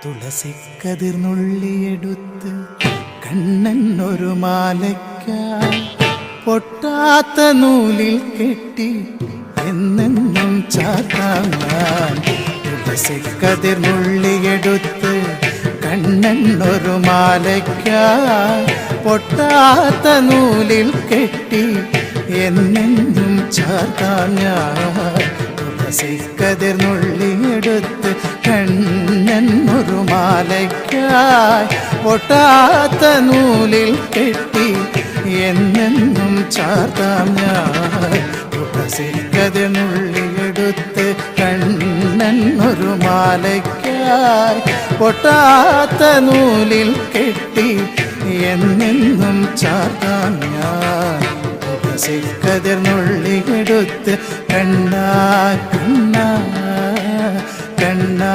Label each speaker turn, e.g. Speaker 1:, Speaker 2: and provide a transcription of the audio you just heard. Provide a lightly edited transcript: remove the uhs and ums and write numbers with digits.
Speaker 1: തുളസിക്കതിർന്നുള്ളിയെടുത്ത് കണ്ണൻ ഒരു മാലയ്ക്കായി പൊട്ടാത്ത നൂലിൽ കെട്ടി എന്നെന്നും ചാത്താൻ. തുളസിക്കതിർന്നുള്ളിയെടുത്ത് കണ്ണൻ ഒരു മാലയ്ക്കായി പൊട്ടാത്ത നൂലിൽ കെട്ടി എന്നെന്നും ചാത്താൻ. തുളസിക്കതിർന്നുള്ളിയെടുത്ത് കണ്ണൻ ഒരു മാലയ്ക്കായി പൊട്ടാത്ത നൂലിൽ കെട്ടി എന്നെന്നും ചാർത്താം ഞാൻ. തുളസിക്കതിർന്നുള്ളിയെടുത്ത് കണ്ണൻ ഒരു മാലയ്ക്കായി പൊട്ടാത്ത നൂലിൽ കെട്ടി എന്നെന്നും ചാർത്താം ഞാൻ. തുളസിക്കതിർന്നുള്ളിയെടുത്ത് കണ്ണാ കണ്ണാ കണ്ണാ